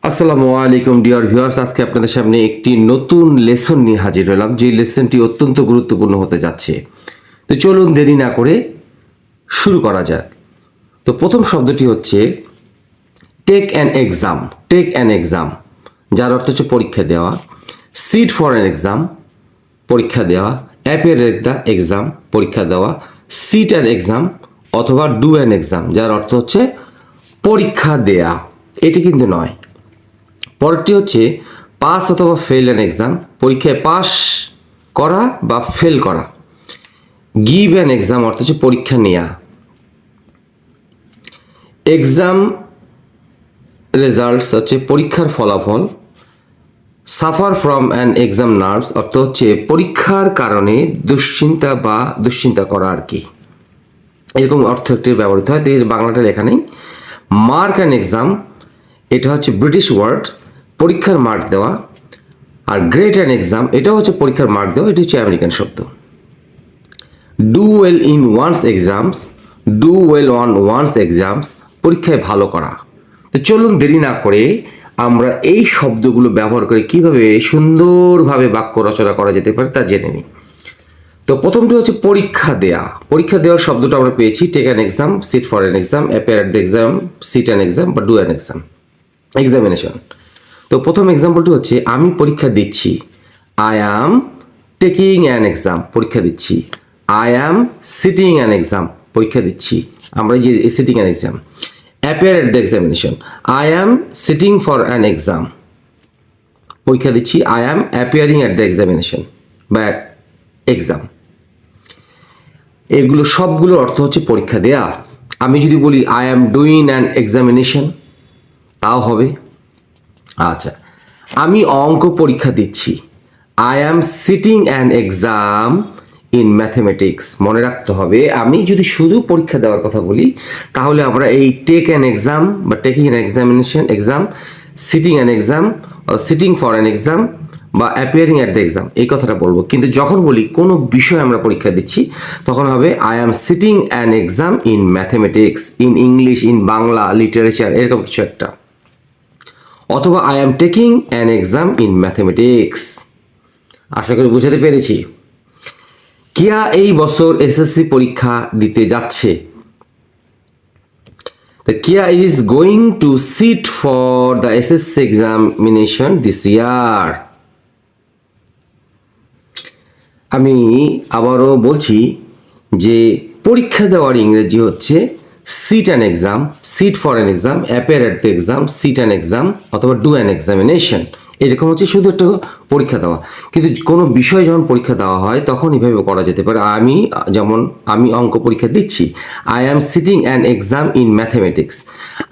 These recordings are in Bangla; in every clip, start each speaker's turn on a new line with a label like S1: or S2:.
S1: আসসালামু আলাইকুম ডিয়ার ভিউয়ার্স, আজকে আপনাদের সামনে একটি নতুন লেসন নিয়ে হাজির হলাম, যে লেসনটি অত্যন্ত গুরুত্বপূর্ণ হতে যাচ্ছে। তো চলুন দেরি না করে শুরু করা যাক। তো প্রথম শব্দটি হচ্ছে take an exam. Take an exam, যার অর্থ হচ্ছে পরীক্ষা দেওয়া। সিট ফর অ্যান এক্সাম, পরীক্ষা দেওয়া। অ্যাপিয়ার এট দ্য এক্সাম, পরীক্ষা দেওয়া। সিট অ্যান এক্সাম অথবা ডু অ্যান এক্সাম, যার অর্থ হচ্ছে পরীক্ষা দেয়া। এটি কিন্তু নয়। পরেরটি হচ্ছে পাস অথবা ফেল অ্যান এক্সাম, পরীক্ষায় পাস করা বা ফেল করা। গিভ অ্যান এক্সাম অর্থ হচ্ছে পরীক্ষা নেওয়া। এক্সাম রেজাল্টস হচ্ছে পরীক্ষার ফলাফল। Suffer from an exam nerves অর্থ হচ্ছে পরীক্ষার কারণে দুশ্চিন্তা করা আর কি, এরকম অর্থ একটি ব্যবহৃত হয়। তো এর বাংলাটা লেখা নেই। মার্ক অ্যান এক্সাম, এটা হচ্ছে ব্রিটিশ ওয়ার্ড, পরীক্ষার মার্ক দেওয়া। আর গ্রেড অ্যান এক্সাম, এটাও হচ্ছে পরীক্ষার মার্ক দেওয়া, এটা হচ্ছে আমেরিকান শব্দ। Do well in one's exams, do well on one's exams, পরীক্ষায় ভালো করা। তো চলুন দেরি না করে আমরা এই শব্দগুলো ব্যবহার করে কিভাবে সুন্দরভাবে বাক্য রচনা করা যেতে পারে তা জেনে নিই। তো প্রথমটি হচ্ছে পরীক্ষা দেয়া। পরীক্ষা দেওয়ার শব্দটা আমরা পেয়েছি take an exam, sit for an exam, appear at the exam, sit an exam বা ডু অ্যান এক্সাম, এক্সামিনেশন। তো প্রথম এক্সাম্পলটি হচ্ছে আমি পরীক্ষা দিচ্ছি। I am taking an exam, পরীক্ষা দিচ্ছি। I am sitting an exam, পরীক্ষা দিচ্ছি। আমরা এই যে sitting an exam. Appear at the examination, I am sitting for an exam, পরীক্ষা দিচ্ছি। I am appearing at the examination বা এক্সাম। এগুলো সবগুলোর অর্থ হচ্ছে পরীক্ষা দেয়া। আমি যদি বলি I am doing an examination, তাও হবে। আচ্ছা, আমি অঙ্ক পরীক্ষা দিচ্ছি। I am sitting an exam in mathematics. মনে রাখতে হবে, আমি যদি শুধু পরীক্ষা দেওয়ার কথা বলি তাহলে আমরা এই টেক অ্যান এক্সাম বা taking an examination exam, sitting an exam, sitting for an exam বা অ্যাপিয়ারিং অ্যাট দ্য এক্সাম এই কথাটা বলবো। কিন্তু যখন বলি কোনো বিষয় আমরা পরীক্ষা দিচ্ছি তখন হবে I am sitting an exam in mathematics, in English, in Bangla literature, এরকম কিছু একটা। অথবা I am taking an exam in mathematics. আশা করি বুঝাতে পেরেছি। কিয়া এই বছর এসএসসি পরীক্ষা দিতে যাচ্ছে। Kia is going to sit for the SSC examination this year. আমি আবারও বলছি যে পরীক্ষা দেওয়ার ইংরেজি হচ্ছে sit an exam, sit for an exam, appear at the exam, sit an exam অথবা ডু অ্যান এক্সামিনেশন। এরকম হচ্ছে শুধু একটা পরীক্ষা দেওয়া। কিন্তু কোনো বিষয় যখন পরীক্ষা দেওয়া হয় তখন এভাবে করা যেতে পারে। যেমন আমি অঙ্ক পরীক্ষা দিচ্ছি। I am sitting an exam in mathematics,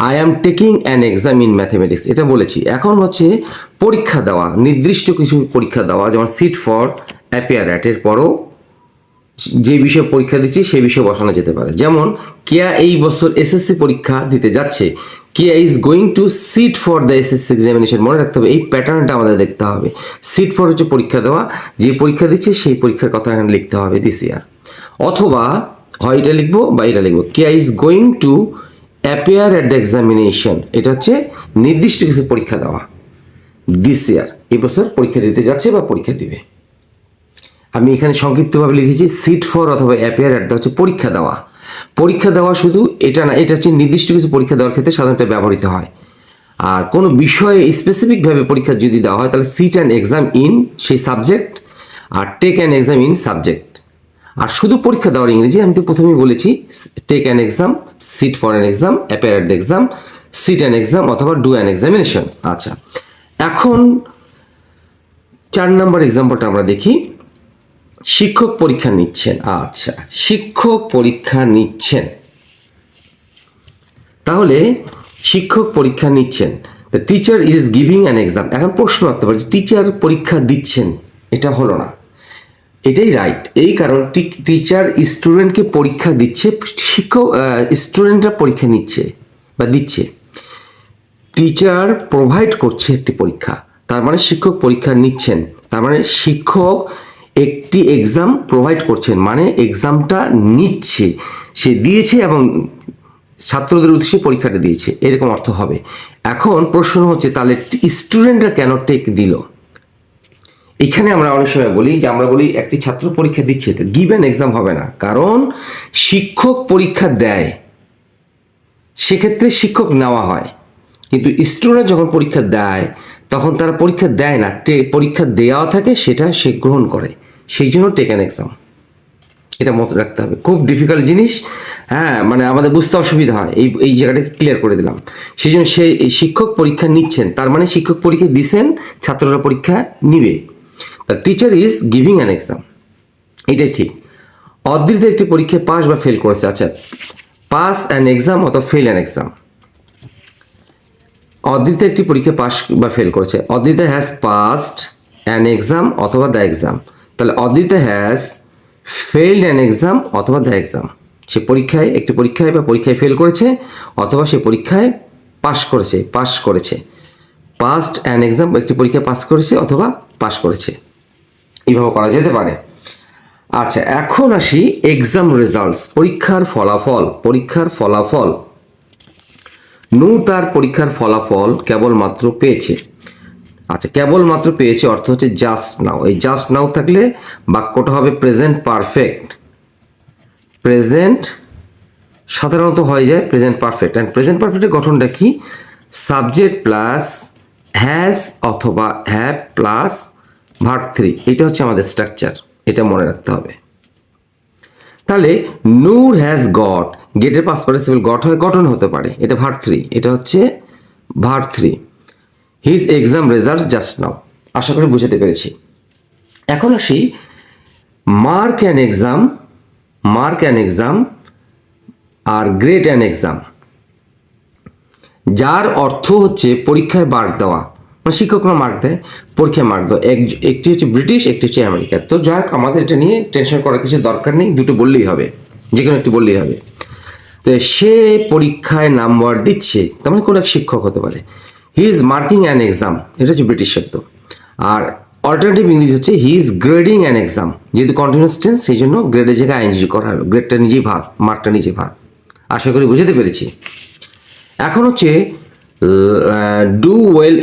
S1: I am taking an exam in mathematics, এটা বলেছি। এখন হচ্ছে পরীক্ষা দেওয়া, নির্দিষ্ট কিছু পরীক্ষা দেওয়া, যেমন সিট ফর, অ্যাপিয়ার অ্যাট, এর পরও যে বিষয়ে পরীক্ষা দিচ্ছি সেই বিষয়ে বসানো যেতে পারে। যেমন কিয়া এই বছর এসএসসি পরীক্ষা দিতে যাচ্ছে। Kia is going to sit for the SSC examination. মনে রাখতে হবে, এই প্যাটার্নটা আমাদের দেখতে হবে। সিট ফর হচ্ছে পরীক্ষা দেওয়া, যে পরীক্ষা দিচ্ছে সেই পরীক্ষার কথা এখানে লিখতে হবে দিস ইয়ার। অথবা হয় এটা লিখবো বা এটা লিখবো, কিয়া is going to appear at the examination, এটা হচ্ছে নির্দিষ্ট কিছু পরীক্ষা দেওয়া দিস ইয়ার, এই বছর পরীক্ষা দিতে যাচ্ছে বা পরীক্ষা দিবে। আমি এখানে সংক্ষিপ্তভাবে লিখেছি সিট ফর অথবা অ্যাপিয়ার অ্যাট হচ্ছে পরীক্ষা দেওয়া। পরীক্ষা দেওয়া শুধু এটা না, এটা হচ্ছে নির্দিষ্ট কিছু পরীক্ষা দেওয়ার ক্ষেত্রে সাধারণত ব্যবহৃত হয়। আর কোনো বিষয়ে স্পেসিফিকভাবে পরীক্ষা যদি দেওয়া হয় তাহলে সিট অ্যান্ড এক্সাম ইন সেই সাবজেক্ট, আর take and exam in subject. আর শুধু পরীক্ষা দেওয়ার ইংরেজি আমি তো প্রথমেই বলেছি take an exam, sit for an exam, appear at the exam, sit an exam অথবা ডু অ্যান এক্সামিনেশন। আচ্ছা, এখন 4 নম্বর এক্সাম্পলটা আমরা দেখি। শিক্ষক পরীক্ষা নিচ্ছেন। আচ্ছা, শিক্ষক পরীক্ষা নিচ্ছেন, তাহলে শিক্ষক পরীক্ষা নিচ্ছেন। The teacher is giving an exam. এখন প্রশ্ন রাখতে পারি টিচার পরীক্ষা দিচ্ছেন, এটা হলো না, এটাই রাইট। এই কারণ টিচার স্টুডেন্টকে পরীক্ষা দিচ্ছে, শিক্ষক স্টুডেন্টরা পরীক্ষা নিচ্ছে বা দিচ্ছে। টিচার প্রোভাইড করছে একটি পরীক্ষা, তার মানে শিক্ষক পরীক্ষা নিচ্ছেন, তার মানে শিক্ষক একটি এক্সাম প্রোভাইড করছেন, মানে এক্সামটা নিচ্ছে, সে দিয়েছে এবং ছাত্রদের উদ্দেশ্যে পরীক্ষাটা দিয়েছে, এরকম অর্থ হবে। এখন প্রশ্ন হচ্ছে তাহলে স্টুডেন্টরা কেন টেক দিল? এখানে আমরা অনেক সময় বলি যে আমরা বলি একটি ছাত্র পরীক্ষা দিচ্ছে, তো গিভ অ্যান এক্সাম হবে না, কারণ শিক্ষক পরীক্ষা দেয়, সেক্ষেত্রে শিক্ষক নেওয়া হয়। কিন্তু স্টুডেন্ট যখন পরীক্ষা দেয় তখন তারা পরীক্ষা দেয় না, পরীক্ষা দেওয়া থাকে, সেটা সে গ্রহণ করে, সেই জন্য টেক অ্যান এক্সাম। এটা মনে রাখতে হবে, খুব ডিফিকাল্ট জিনিস, হ্যাঁ, মানে আমাদের বুঝতে অসুবিধা হয়, এই জায়গাটাকে ক্লিয়ার করে দিলাম। সেই জন্য সে শিক্ষক পরীক্ষা নিচ্ছেন, তার মানে শিক্ষক পরীক্ষা দিচ্ছেন, ছাত্ররা পরীক্ষা নিবে। The teacher is giving an exam, এটাই ঠিক। অদ্রিতা একটি পরীক্ষায় পাস বা ফেল করেছে। আচ্ছা, পাস অ্যান এক্সাম অথবা ফেল অ্যান এক্সাম। অদ্রিতা একটি পরীক্ষায় পাস বা ফেল করেছে। Adrita has passed an exam অথবা দ্য এক্সাম। তাহলে Adrita has failed an exam অথবা দ্য এক্সাম। সে পরীক্ষায় একটি পরীক্ষায় বা পরীক্ষায় ফেল করেছে অথবা সে পরীক্ষায় পাস করেছে। পাসড অ্যান এক্সাম, একটি পরীক্ষায় পাস করেছে অথবা পাস করেছে, এইভাবে করা যেতে পারে। আচ্ছা, এখন আসি এক্সাম রেজাল্টস, পরীক্ষার ফলাফল। নূর তার পরীক্ষার ফলাফল কেবলমাত্র পেয়েছে। আচ্ছা, কেবলমাত্র পেয়েছে অর্থ হচ্ছে জাস্ট নাও। এই জাস্ট নাও থাকলে বাক্যটা হবে প্রেজেন্ট পারফেক্ট। প্রেজেন্ট সাধারণত হয়ে যায় প্রেজেন্ট পারফেক্ট, অ্যান্ড প্রেজেন্ট পারফেক্টের গঠনটা কি? সাবজেক্ট প্লাস হ্যাজ অথবা হ্যাভ প্লাস ভার্ব 3, এটা হচ্ছে আমাদের স্ট্রাকচার, এটা মনে রাখতে হবে। তাহলে নূর হ্যাজ গট, গেটের পাস্ট পার্টিসিপল গট হয়, গঠন হতে পারে, এটা ভার্ব 3, এটা হচ্ছে verb 3। His exam result just now. আশা করি বুঝাতে পেরেছি। এখন আসি মার্ক অ্যান এক্সাম আর গ্রেড অ্যান এক্সাম, যার অর্থ হচ্ছে পরীক্ষায় মার্ক দেওয়া, মানে শিক্ষকরা মার্ক দেয়, পরীক্ষায় মার্ক দেওয়া। একটি হচ্ছে ব্রিটিশ, একটি হচ্ছে আমেরিকার। তো যাই হোক, আমাদের এটা নিয়ে টেনশন করার কিছু দরকার নেই, দুটো বললেই হবে, যে কোনো একটি বললেই হবে। তো সে পরীক্ষায় নাম্বার দিচ্ছে, তার মানে কোনো এক শিক্ষক হতে পারে। He is marking an exam, এটা হচ্ছে ব্রিটিশ শব্দ। আর অল্টারনেটিভ ইংলিশ হচ্ছে he is grading an exam, যেহেতু কন্টিনিউয়াস টেন্স সেই জন্য গ্রেডের জায়গায় আইএনজি করা হলো, গ্রেডটা নিজেই ভার্ব, মার্কটা নিজে ভার্ব। আশা করি বুঝতে পেরেছি। এখন হচ্ছে do well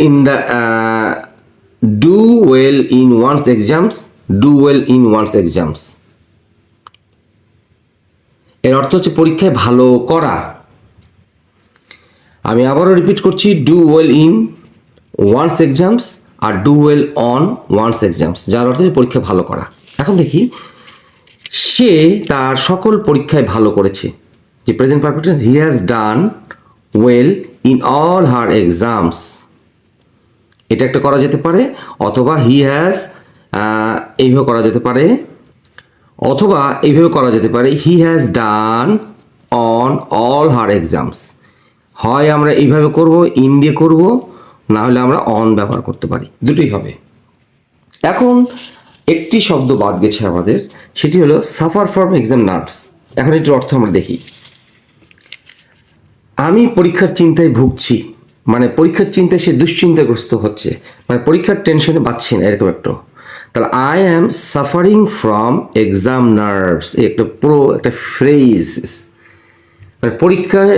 S1: in one's exams. এর অর্থ হচ্ছে পরীক্ষায় ভালো করা। আমি আবারও রিপিট করছি, do well in one's exams আর do well on one's exams, যার অর্থ হচ্ছে পরীক্ষায় ভালো করা। এখন দেখি, সে তার সকল পরীক্ষায় ভালো করেছে, যে present perfect tense, he has done well in all her exams, এটা একটা করা যেতে পারে। অথবা হি হ্যাজ, এইভাবে করা যেতে পারে, অথবা এইভাবে করা যেতে পারে, he has done on all her exams. হয় আমরা এইভাবে করব, ইন দিয়ে করব, না হলে আমরা অন ব্যবহার করতে পারি, দুটোই হবে। এখন একটি শব্দ বাদ গেছে আমাদের, সেটি হলো সাফার ফ্রম এক্সাম নার্ভস। এখন এটির অর্থ আমরা দেখি। আমি পরীক্ষার চিন্তায় ভুগছি, মানে পরীক্ষার চিন্তায় সে দুশ্চিন্তাগ্রস্ত হচ্ছে, মানে পরীক্ষার টেনশনে বাঁচছে না, এরকম একটা। তাহলে I am suffering from exam nerves, একটা পুরো একটা ফ্রেজ, মানে পরীক্ষার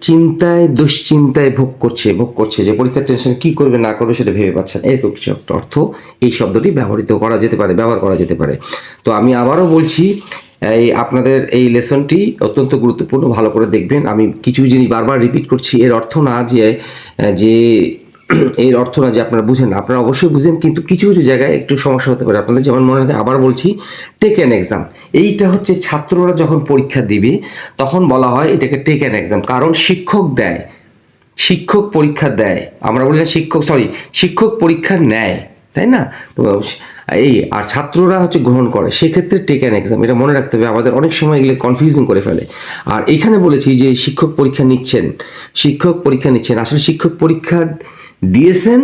S1: চিন্তায় দুশ্চিন্তায় ভোগ করছে, যে পরীক্ষার টেনশন কি করবে না করবে সেটা ভেবে পাচ্ছে না, এরকম কিছু একটা অর্থ এই শব্দটি ব্যবহার করা যেতে পারে। তো আমি আবারও বলছি, আপনাদের এই লেসনটি অত্যন্ত গুরুত্বপূর্ণ, ভালো করে দেখবেন। আমি কিছু জিনিস বারবার রিপিট করছি, এর অর্থ না যে আপনারা বুঝেন না, আপনারা অবশ্যই বুঝেন, কিন্তু কিছু কিছু জায়গায় একটু সমস্যা হতে পারে আপনাদের। যেমন মনে রাখেন, আবার বলছি, টেক অ্যান এক্সাম, এইটা হচ্ছে ছাত্ররা যখন পরীক্ষা দিবে তখন বলা হয় এটাকে টেক অ্যান এক্সাম, কারণ শিক্ষক পরীক্ষা দেয়, আমরা বলি না শিক্ষক পরীক্ষা নেয়, তাই না? তো আর ছাত্ররা হচ্ছে গ্রহণ করে, সেক্ষেত্রে টেক অ্যান এক্সাম, এটা মনে রাখতে হবে। আমাদের অনেক সময় এগুলো কনফিউশন করে ফেলে। আর এখানে বলেছি যে শিক্ষক পরীক্ষা নিচ্ছেন, আসলে শিক্ষক পরীক্ষা দিয়েছেন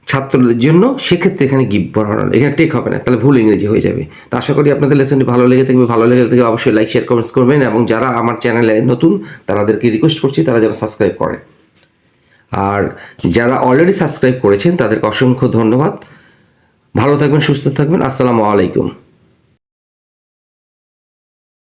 S1: ছাত্রদের জন্য, সেক্ষেত্রে এখানে গিভ বসানো, এখানে টেক হবে না, তাহলে ভুল ইংরেজি হয়ে যাবে। তো আশা করি আপনাদের লেসনটি ভালো লেগে থাকবে, অবশ্যই লাইক শেয়ার কমেন্টস করবেন, এবং যারা আমার চ্যানেলে নতুন তাদেরকে রিকোয়েস্ট করছি তারা যেন সাবস্ক্রাইব করেন, আর যারা অলরেডি সাবস্ক্রাইব করেছেন তাদেরকে অসংখ্য ধন্যবাদ। ভালো থাকবেন, সুস্থ থাকবেন, আসসালামু আলাইকুম।